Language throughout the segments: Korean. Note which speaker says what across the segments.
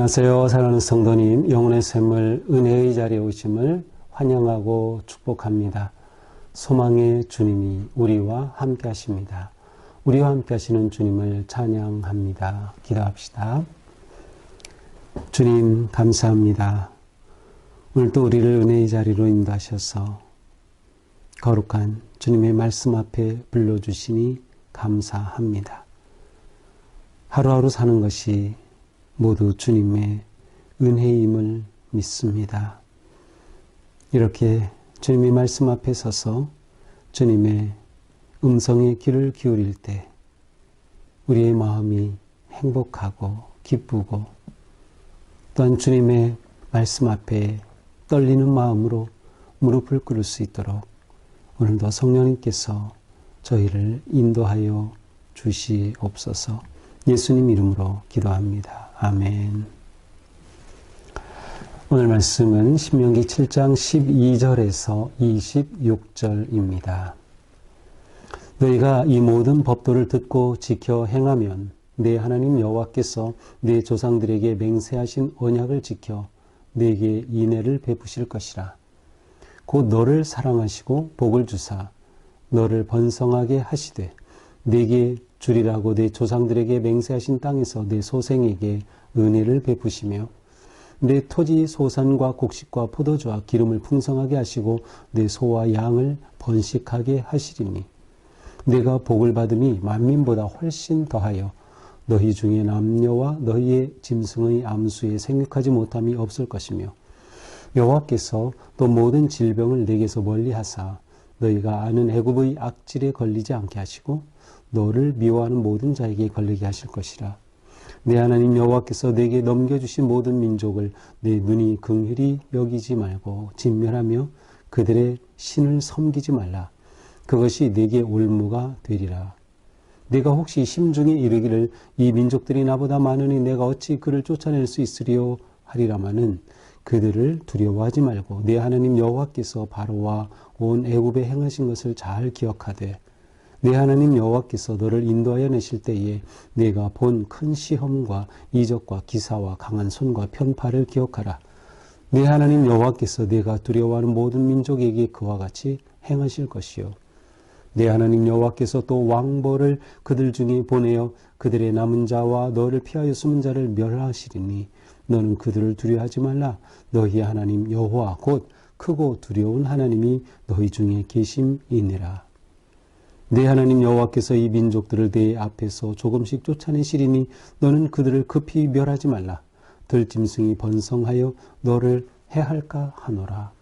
Speaker 1: 안녕하세요. 사랑하는 성도님, 영혼의 샘물 은혜의 자리에 오심을 환영하고 축복합니다. 소망의 주님이 우리와 함께 하십니다. 우리와 함께 하시는 주님을 찬양합니다. 기도합시다. 주님 감사합니다. 오늘도 우리를 은혜의 자리로 인도하셔서 거룩한 주님의 말씀 앞에 불러주시니 감사합니다. 하루하루 사는 것이 모두 주님의 은혜임을 믿습니다. 이렇게 주님의 말씀 앞에 서서 주님의 음성에 귀를 기울일 때 우리의 마음이 행복하고 기쁘고 또한 주님의 말씀 앞에 떨리는 마음으로 무릎을 꿇을 수 있도록 오늘도 성령님께서 저희를 인도하여 주시옵소서. 예수님 이름으로 기도합니다. 아멘. 오늘 말씀은 신명기 7장 12절에서 26절입니다. 너희가 이 모든 법도를 듣고 지켜 행하면 내 하나님 여호와께서 내 조상들에게 맹세하신 언약을 지켜 내게 인애를 베푸실 것이라. 곧 너를 사랑하시고 복을 주사 너를 번성하게 하시되 내게 주리라고 내 조상들에게 맹세하신 땅에서 내 소생에게 은혜를 베푸시며 내 토지 소산과 곡식과 포도주와 기름을 풍성하게 하시고 내 소와 양을 번식하게 하시리니 내가 복을 받음이 만민보다 훨씬 더하여 너희 중에 남녀와 너희의 짐승의 암수에 생육하지 못함이 없을 것이며 여호와께서 또 모든 질병을 내게서 멀리하사 너희가 아는 애굽의 악질에 걸리지 않게 하시고 너를 미워하는 모든 자에게 걸리게 하실 것이라. 내 하나님 여호와께서 내게 넘겨주신 모든 민족을 내 눈이 긍휼히 여기지 말고 진멸하며 그들의 신을 섬기지 말라. 그것이 내게 올무가 되리라. 내가 혹시 심중에 이르기를 이 민족들이 나보다 많으니 내가 어찌 그를 쫓아낼 수 있으리요 하리라마는 그들을 두려워하지 말고 내 하나님 여호와께서 바로와 온 애굽에 행하신 것을 잘 기억하되 내 하나님 여호와께서 너를 인도하여 내실 때에 내가 본 큰 시험과 이적과 기사와 강한 손과 편팔을 기억하라. 내 하나님 여호와께서 내가 두려워하는 모든 민족에게 그와 같이 행하실 것이요. 내 하나님 여호와께서 또 왕벌을 그들 중에 보내어 그들의 남은 자와 너를 피하여 숨은 자를 멸하시리니 너는 그들을 두려워하지 말라. 너희 하나님 여호와 곧 크고 두려운 하나님이 너희 중에 계심이니라. 내 하나님 여호와께서 이 민족들을 내 앞에서 조금씩 쫓아내시리니 너는 그들을 급히 멸하지 말라. 들짐승이 번성하여 너를 해할까 하노라.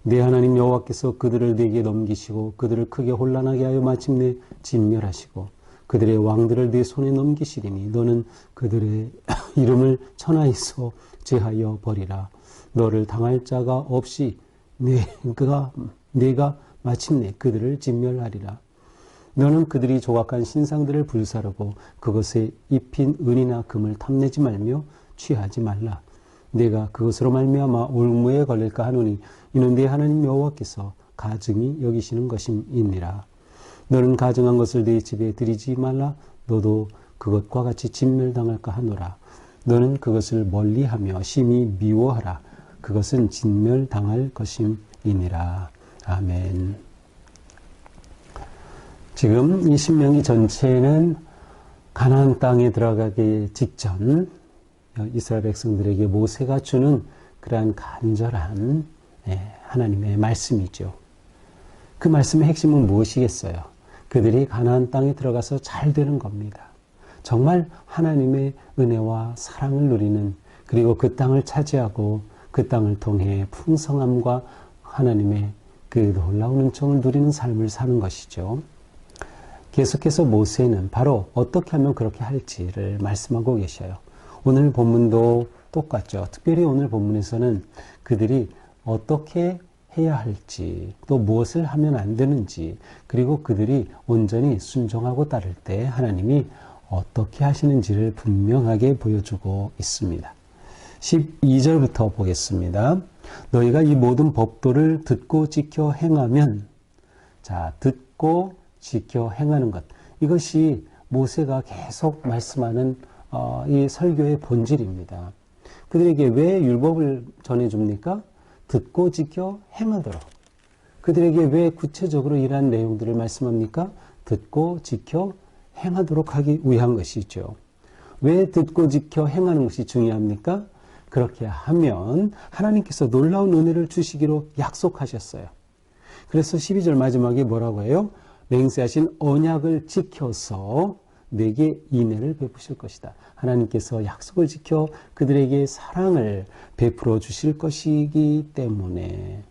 Speaker 1: 내 하나님 여호와께서 그들을 내게 넘기시고 그들을 크게 혼란하게 하여 마침내 진멸하시고 그들의 왕들을 내 손에 넘기시리니 너는 그들의 이름을 천하에서 제하여 버리라. 너를 당할 자가 없이 내가 마침내 그들을 진멸하리라. 너는 그들이 조각한 신상들을 불사르고 그것에 입힌 은이나 금을 탐내지 말며 취하지 말라. 내가 그것으로 말미암아 올무에 걸릴까 하노니 이는 내 하나님 여호와께서 가증히 여기시는 것임이니라. 너는 가증한 것을 내 집에 들이지 말라. 너도 그것과 같이 진멸당할까 하노라. 너는 그것을 멀리하며 심히 미워하라. 그것은 진멸당할 것임이니라. 아멘. 지금 이 신명기 전체는 가나안 땅에 들어가기 직전 이스라엘 백성들에게 모세가 주는 그러한 간절한 하나님의 말씀이죠. 그 말씀의 핵심은 무엇이겠어요? 그들이 가나안 땅에 들어가서 잘 되는 겁니다. 정말 하나님의 은혜와 사랑을 누리는, 그리고 그 땅을 차지하고 그 땅을 통해 풍성함과 하나님의 그 놀라운 은총을 누리는 삶을 사는 것이죠. 계속해서 모세는 바로 어떻게 하면 그렇게 할지를 말씀하고 계셔요. 오늘 본문도 똑같죠. 특별히 오늘 본문에서는 그들이 어떻게 해야 할지, 또 무엇을 하면 안 되는지, 그리고 그들이 온전히 순종하고 따를 때 하나님이 어떻게 하시는지를 분명하게 보여주고 있습니다. 12절부터 보겠습니다. 너희가 이 모든 법도를 듣고 지켜 행하면, 자, 듣고 지켜 행하는 것, 이것이 모세가 계속 말씀하는 이 설교의 본질입니다. 그들에게 왜 율법을 전해줍니까? 듣고 지켜 행하도록. 그들에게 왜 구체적으로 이러한 내용들을 말씀합니까? 듣고 지켜 행하도록 하기 위한 것이죠. 왜 듣고 지켜 행하는 것이 중요합니까? 그렇게 하면 하나님께서 놀라운 은혜를 주시기로 약속하셨어요. 그래서 12절 마지막에 뭐라고 해요? 맹세하신 언약을 지켜서 내게 인애를 베푸실 것이다. 하나님께서 약속을 지켜 그들에게 사랑을 베풀어 주실 것이기 때문에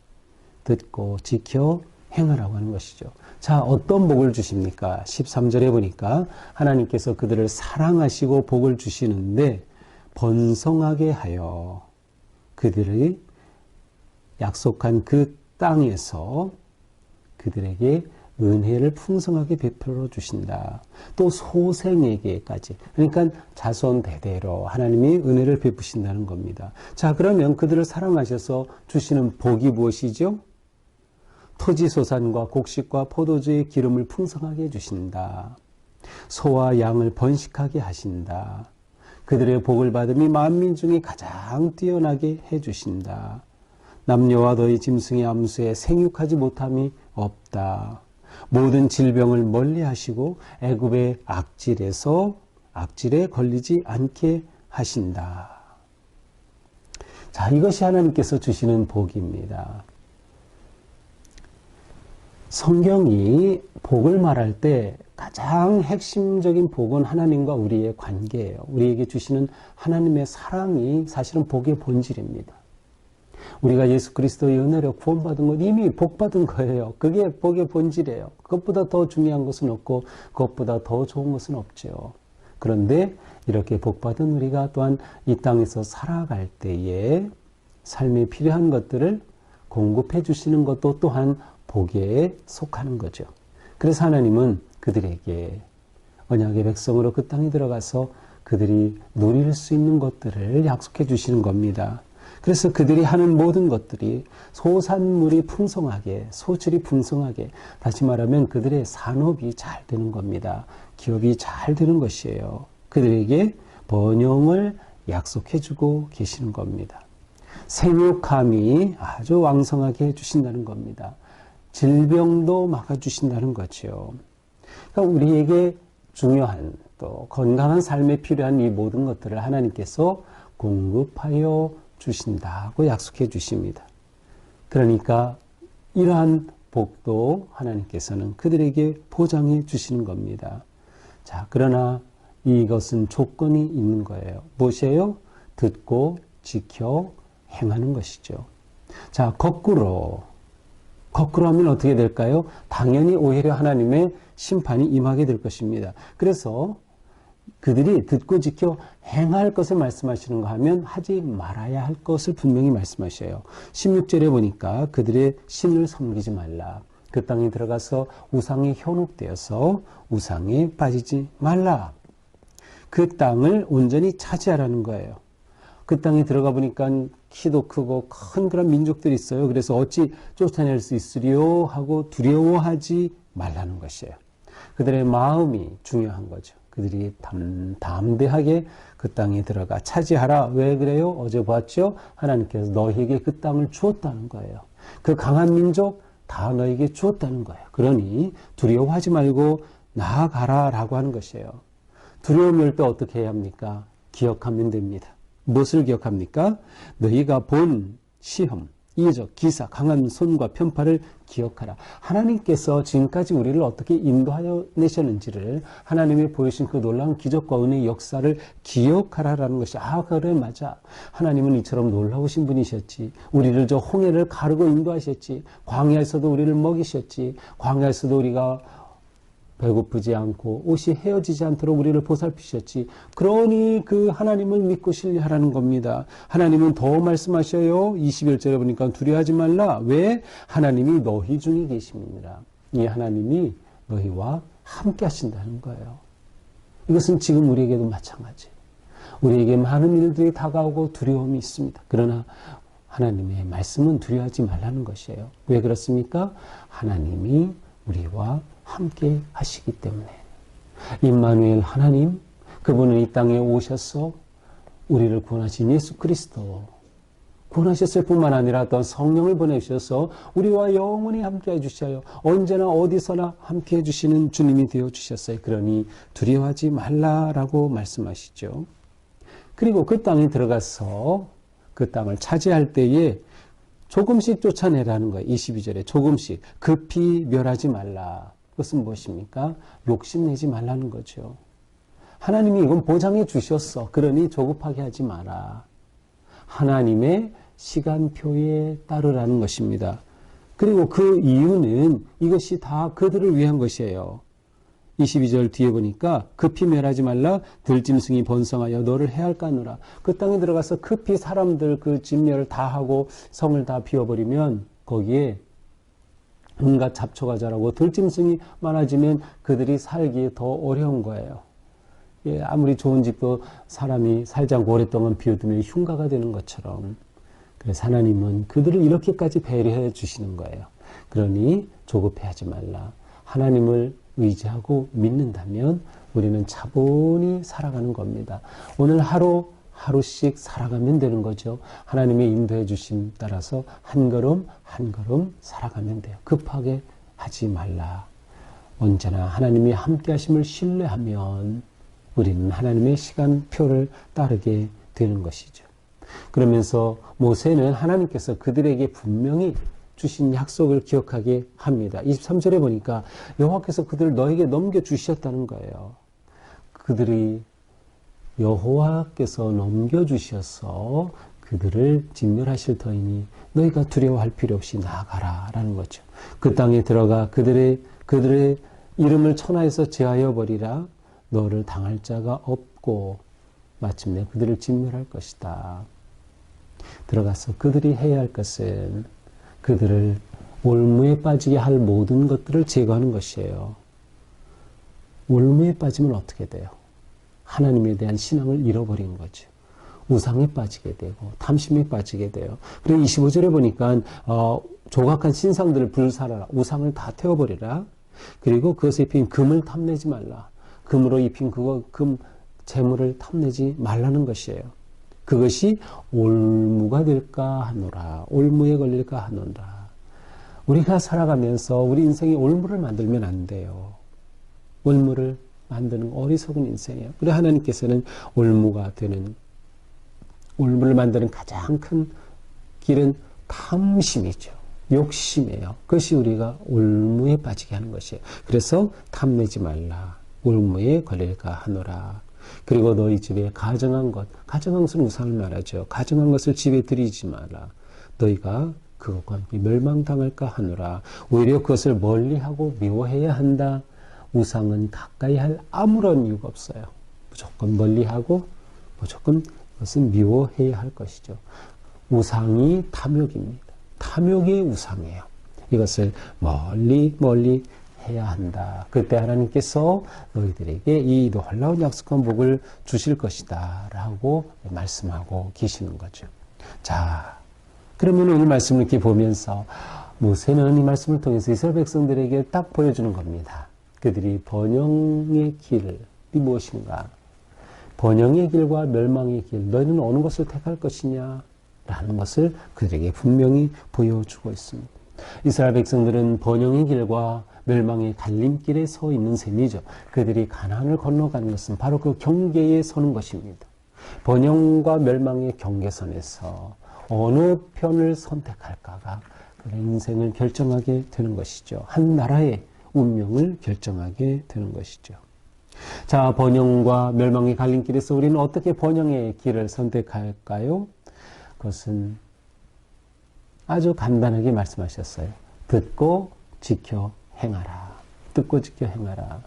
Speaker 1: 듣고 지켜 행하라고 하는 것이죠. 자, 어떤 복을 주십니까? 13절에 보니까 하나님께서 그들을 사랑하시고 복을 주시는데 번성하게 하여 그들이 약속한 그 땅에서 그들에게 은혜를 풍성하게 베풀어 주신다. 또 소생에게까지. 그러니까 자손 대대로 하나님이 은혜를 베푸신다는 겁니다. 자, 그러면 그들을 사랑하셔서 주시는 복이 무엇이죠? 토지소산과 곡식과 포도주의 기름을 풍성하게 해주신다. 소와 양을 번식하게 하신다. 그들의 복을 받음이 만민 중에 가장 뛰어나게 해주신다. 남녀와 너희 짐승의 암수에 생육하지 못함이 없다. 모든 질병을 멀리하시고 애굽의 악질에 걸리지 않게 하신다. 자, 이것이 하나님께서 주시는 복입니다. 성경이 복을 말할 때 가장 핵심적인 복은 하나님과 우리의 관계예요. 우리에게 주시는 하나님의 사랑이 사실은 복의 본질입니다. 우리가 예수 그리스도의 은혜로 구원받은 건 이미 복받은 거예요. 그게 복의 본질이에요. 그것보다 더 중요한 것은 없고 그것보다 더 좋은 것은 없죠. 그런데 이렇게 복받은 우리가 또한 이 땅에서 살아갈 때에 삶에 필요한 것들을 공급해 주시는 것도 또한 복에 속하는 거죠. 그래서 하나님은 그들에게 언약의 백성으로 그 땅에 들어가서 그들이 누릴 수 있는 것들을 약속해 주시는 겁니다. 그래서 그들이 하는 모든 것들이 소산물이 풍성하게, 소출이 풍성하게, 다시 말하면 그들의 산업이 잘 되는 겁니다. 기업이 잘 되는 것이에요. 그들에게 번영을 약속해 주고 계시는 겁니다. 생육함이 아주 왕성하게 해주신다는 겁니다. 질병도 막아주신다는 거죠. 그러니까 우리에게 중요한 또 건강한 삶에 필요한 이 모든 것들을 하나님께서 공급하여 주신다고 약속해 주십니다. 그러니까 이러한 복도 하나님께서는 그들에게 보장해 주시는 겁니다. 자, 그러나 이것은 조건이 있는 거예요. 무엇이에요? 듣고 지켜 행하는 것이죠. 자, 거꾸로 하면 어떻게 될까요? 당연히 오히려 하나님의 심판이 임하게 될 것입니다. 그래서 그들이 듣고 지켜 행할 것을 말씀하시는가 하면 하지 말아야 할 것을 분명히 말씀하셔요. 16절에 보니까 그들의 신을 섬기지 말라. 그 땅에 들어가서 우상에 현혹되어서 우상에 빠지지 말라. 그 땅을 온전히 차지하라는 거예요. 그 땅에 들어가 보니까 키도 크고 큰 그런 민족들이 있어요. 그래서 어찌 쫓아낼 수 있으리요 하고 두려워하지 말라는 것이에요. 그들의 마음이 중요한 거죠. 그들이 담대하게 그 땅에 들어가 차지하라. 왜 그래요? 어제 봤죠? 하나님께서 너희에게 그 땅을 주었다는 거예요. 그 강한 민족 다 너희에게 주었다는 거예요. 그러니 두려워하지 말고 나아가라 라고 하는 것이에요. 두려움이 올 때 어떻게 해야 합니까? 기억하면 됩니다. 무엇을 기억합니까? 너희가 본 시험, 이적, 기사, 강한 손과 편파를 기억하라. 하나님께서 지금까지 우리를 어떻게 인도하여 내셨는지를 하나님이 보여주신 그 놀라운 기적과 은혜의 역사를 기억하라라는 것이 그래 맞아. 하나님은 이처럼 놀라우신 분이셨지. 우리를 저 홍해를 가르고 인도하셨지. 광야에서도 우리를 먹이셨지. 광야에서도 우리가 배고프지 않고 옷이 헤어지지 않도록 우리를 보살피셨지. 그러니 그 하나님을 믿고 신뢰하라는 겁니다. 하나님은 더 말씀하셔요. 21절에 보니까 두려워하지 말라. 왜? 하나님이 너희 중에 계십니다. 이 하나님이 너희와 함께 하신다는 거예요. 이것은 지금 우리에게도 마찬가지예요. 우리에게 많은 일들이 다가오고 두려움이 있습니다. 그러나 하나님의 말씀은 두려워하지 말라는 것이에요. 왜 그렇습니까? 하나님이 우리와 함께 하시기 때문에. 임마누엘 하나님, 그분은 이 땅에 오셔서 우리를 구원하신 예수 그리스도, 구원하셨을 뿐만 아니라 또한 성령을 보내주셔서 우리와 영원히 함께해 주셔요. 언제나 어디서나 함께해 주시는 주님이 되어 주셨어요. 그러니 두려워하지 말라라고 말씀하시죠. 그리고 그 땅에 들어가서 그 땅을 차지할 때에 조금씩 쫓아내라는 거예요. 22절에 조금씩 급히 멸하지 말라. 그것은 무엇입니까? 욕심내지 말라는 거죠. 하나님이 이건 보장해 주셨어. 그러니 조급하게 하지 마라. 하나님의 시간표에 따르라는 것입니다. 그리고 그 이유는 이것이 다 그들을 위한 것이에요. 22절 뒤에 보니까 급히 멸하지 말라. 들짐승이 번성하여 너를 해할까 하노라. 그 땅에 들어가서 급히 사람들 그 진멸을 다 하고 성을 다 비워버리면 거기에 온갖 잡초가 자라고 들짐승이 많아지면 그들이 살기에 더 어려운 거예요. 예, 아무리 좋은 집도 사람이 살지 않고 오랫동안 비워두면 흉가가 되는 것처럼, 그래서 하나님은 그들을 이렇게까지 배려해 주시는 거예요. 그러니 조급해하지 말라. 하나님을 의지하고 믿는다면 우리는 차분히 살아가는 겁니다. 오늘 하루씩 살아가면 되는 거죠. 하나님의 인도해 주심 따라서 한 걸음 한 걸음 살아가면 돼요. 급하게 하지 말라. 언제나 하나님이 함께 하심을 신뢰하면 우리는 하나님의 시간표를 따르게 되는 것이죠. 그러면서 모세는 하나님께서 그들에게 분명히 주신 약속을 기억하게 합니다. 23절에 보니까 여호와께서 그들을 너에게 넘겨주셨다는 거예요. 그들이 여호와께서 넘겨주셔서 그들을 진멸하실 터이니 너희가 두려워할 필요 없이 나아가라 라는 거죠. 그 땅에 들어가 그들의 이름을 천하에서 제하여 버리라. 너를 당할 자가 없고 마침내 그들을 진멸할 것이다. 들어가서 그들이 해야 할 것은 그들을 올무에 빠지게 할 모든 것들을 제거하는 것이에요. 올무에 빠지면 어떻게 돼요? 하나님에 대한 신앙을 잃어버린 거죠. 우상에 빠지게 되고 탐심에 빠지게 돼요. 그리고 25절에 보니까 조각한 신상들을 불살하라. 우상을 다 태워버리라. 그리고 그것에 입힌 금을 탐내지 말라. 금으로 입힌 금 재물을 탐내지 말라는 것이에요. 그것이 올무가 될까 하노라. 올무에 걸릴까 하노라. 우리가 살아가면서 우리 인생에 올무를 만들면 안 돼요. 올무를 만드는 어리석은 인생이에요. 그래서 하나님께서는 올무를 만드는 가장 큰 길은 탐심이죠. 욕심이에요. 그것이 우리가 올무에 빠지게 하는 것이에요. 그래서 탐내지 말라. 올무에 걸릴까 하노라. 그리고 너희 집에 가정한 것은 우상을 말하죠. 가정한 것을 집에 들이지 마라. 너희가 그것과 함께 멸망당할까 하노라. 오히려 그것을 멀리하고 미워해야 한다. 우상은 가까이 할 아무런 이유가 없어요. 무조건 멀리하고 무조건 그것은 미워해야 할 것이죠. 우상이 탐욕입니다. 탐욕이 우상이에요. 이것을 멀리 해야 한다. 그때 하나님께서 너희들에게 이 놀라운 약속한 복을 주실 것이다 라고 말씀하고 계시는 거죠. 자, 그러면 오늘 말씀을 이렇게 보면서 모세는 이 말씀을 통해서 이스라엘 백성들에게 딱 보여주는 겁니다. 그들이 번영의 길이 무엇인가? 번영의 길과 멸망의 길, 너희는 어느 것을 택할 것이냐? 라는 것을 그들에게 분명히 보여주고 있습니다. 이스라엘 백성들은 번영의 길과 멸망의 갈림길에 서 있는 셈이죠. 그들이 가나안을 건너가는 것은 바로 그 경계에 서는 것입니다. 번영과 멸망의 경계선에서 어느 편을 선택할까가 그 인생을 결정하게 되는 것이죠. 한 나라의 운명을 결정하게 되는 것이죠. 자, 번영과 멸망의 갈림길에서 우리는 어떻게 번영의 길을 선택할까요? 그것은 아주 간단하게 말씀하셨어요. 듣고 지켜 행하라. 듣고 지켜 행하라.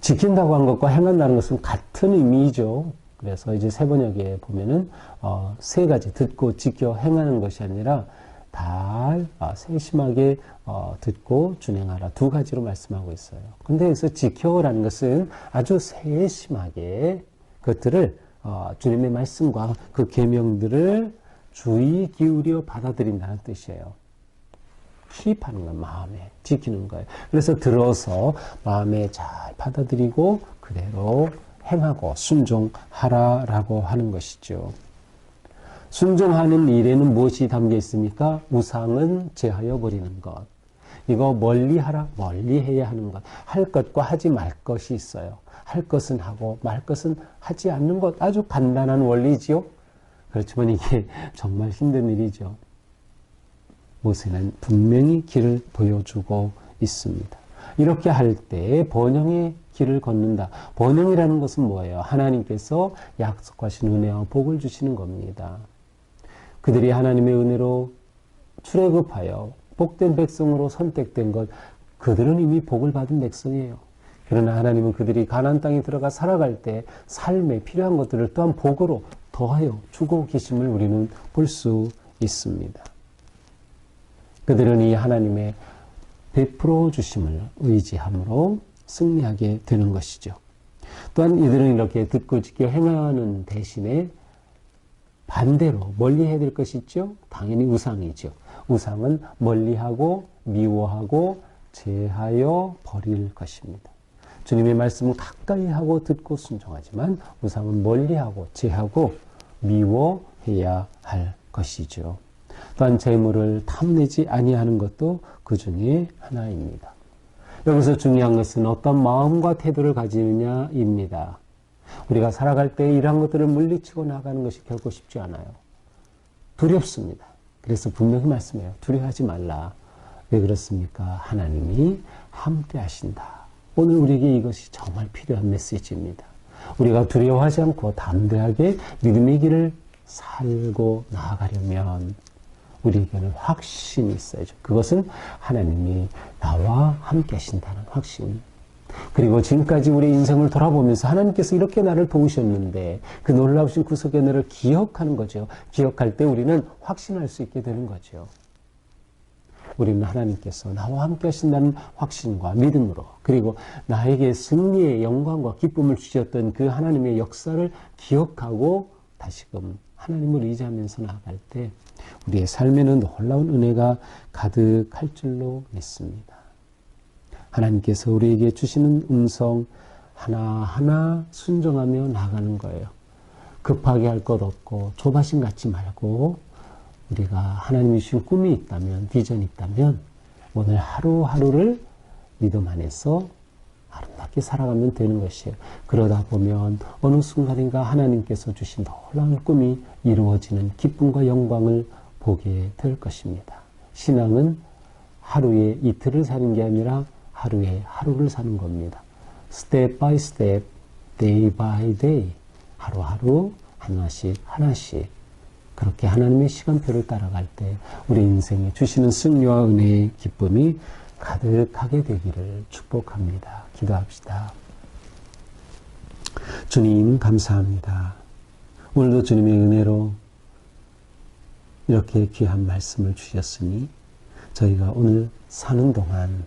Speaker 1: 지킨다고 한 것과 행한다는 것은 같은 의미죠. 그래서 이제 세번역에 보면은 세 가지 듣고 지켜 행하는 것이 아니라 세심하게 듣고 준행하라. 두 가지로 말씀하고 있어요. 근데 여기서 지켜라는 것은 아주 세심하게 그것들을 주님의 말씀과 그 계명들을 주의 기울여 받아들인다는 뜻이에요. 킵하는 거예요. 마음에 지키는 거예요. 그래서 들어서 마음에 잘 받아들이고 그대로 행하고 순종하라라고 하는 것이죠. 순종하는 일에는 무엇이 담겨 있습니까? 우상은 제하여 버리는 것. 이거 멀리하라, 멀리해야 하는 것. 할 것과 하지 말 것이 있어요. 할 것은 하고 말 것은 하지 않는 것. 아주 간단한 원리지요. 그렇지만 이게 정말 힘든 일이죠. 모세는 분명히 길을 보여주고 있습니다. 이렇게 할 때 번영의 길을 걷는다. 번영이라는 것은 뭐예요? 하나님께서 약속하신 은혜와 복을 주시는 겁니다. 그들이 하나님의 은혜로 출애굽하여 복된 백성으로 선택된 것, 그들은 이미 복을 받은 백성이에요. 그러나 하나님은 그들이 가나안 땅에 들어가 살아갈 때 삶에 필요한 것들을 또한 복으로 더하여 주고 계심을 우리는 볼 수 있습니다. 그들은 이 하나님의 베풀어 주심을 의지함으로 승리하게 되는 것이죠. 또한 이들은 이렇게 듣고 지켜 행하는 대신에 반대로 멀리해야 될 것이 있죠. 당연히 우상이죠. 우상은 멀리하고 미워하고 제하여 버릴 것입니다. 주님의 말씀은 가까이 하고 듣고 순종하지만 우상은 멀리하고 제하고 미워해야 할 것이죠. 또한 재물을 탐내지 아니하는 것도 그 중에 하나입니다. 여기서 중요한 것은 어떤 마음과 태도를 가지느냐입니다. 우리가 살아갈 때 이러한 것들을 물리치고 나가는 것이 결코 쉽지 않아요. 두렵습니다. 그래서 분명히 말씀해요. 두려워하지 말라. 왜 그렇습니까? 하나님이 함께 하신다. 오늘 우리에게 이것이 정말 필요한 메시지입니다. 우리가 두려워하지 않고 담대하게 믿음의 길을 살고 나아가려면 우리에게는 확신이 있어야죠. 그것은 하나님이 나와 함께 하신다는 확신. 그리고 지금까지 우리 인생을 돌아보면서 하나님께서 이렇게 나를 도우셨는데 그 놀라우신 구속의 은혜를 기억하는 거죠. 기억할 때 우리는 확신할 수 있게 되는 거죠. 우리는 하나님께서 나와 함께 하신다는 확신과 믿음으로, 그리고 나에게 승리의 영광과 기쁨을 주셨던 그 하나님의 역사를 기억하고 다시금 하나님을 의지하면서 나아갈 때 우리의 삶에는 놀라운 은혜가 가득할 줄로 믿습니다. 하나님께서 우리에게 주시는 음성 하나하나 순종하며 나가는 거예요. 급하게 할 것 없고 조바심 갖지 말고 우리가 하나님이 주신 꿈이 있다면, 비전이 있다면 오늘 하루하루를 믿음 안에서 아름답게 살아가면 되는 것이에요. 그러다 보면 어느 순간인가 하나님께서 주신 놀라운 꿈이 이루어지는 기쁨과 영광을 보게 될 것입니다. 신앙은 하루에 이틀을 사는 게 아니라 하루에 하루를 사는 겁니다. Step by step, day by day, 하루하루 하나씩 하나씩 그렇게 하나님의 시간표를 따라갈 때 우리 인생에 주시는 승리와 은혜의 기쁨이 가득하게 되기를 축복합니다. 기도합시다. 주님 감사합니다. 오늘도 주님의 은혜로 이렇게 귀한 말씀을 주셨으니 저희가 오늘 사는 동안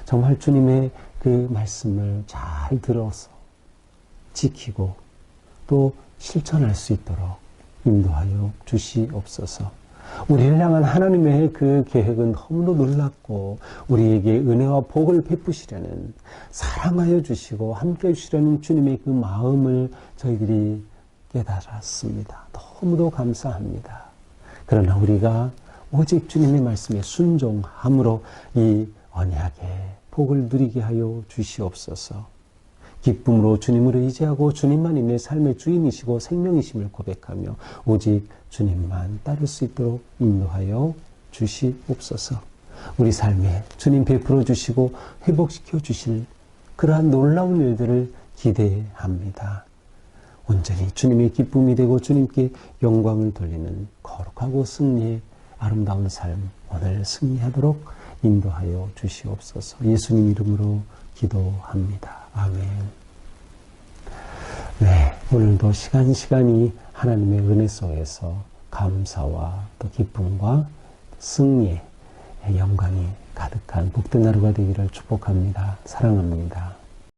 Speaker 1: 정말 주님의 그 말씀을 잘 들어서 지키고 또 실천할 수 있도록 인도하여 주시옵소서. 우리를 향한 하나님의 그 계획은 너무도 놀랍고 우리에게 은혜와 복을 베푸시려는, 사랑하여 주시고 함께 해주시려는 주님의 그 마음을 저희들이 깨달았습니다. 너무도 감사합니다. 그러나 우리가 오직 주님의 말씀에 순종함으로 이 언약의 복을 누리게 하여 주시옵소서. 기쁨으로 주님을 의지하고 주님만이 내 삶의 주인이시고 생명이심을 고백하며 오직 주님만 따를 수 있도록 인도하여 주시옵소서. 우리 삶에 주님 베풀어 주시고 회복시켜 주실 그러한 놀라운 일들을 기대합니다. 온전히 주님의 기쁨이 되고 주님께 영광을 돌리는 거룩하고 승리의 아름다운 삶 오늘 승리하도록 인도하여 주시옵소서. 예수님 이름으로 기도합니다. 아멘. 네, 오늘도 시간이 하나님의 은혜 속에서 감사와 또 기쁨과 승리의 영광이 가득한 복된 하루가 되기를 축복합니다. 사랑합니다.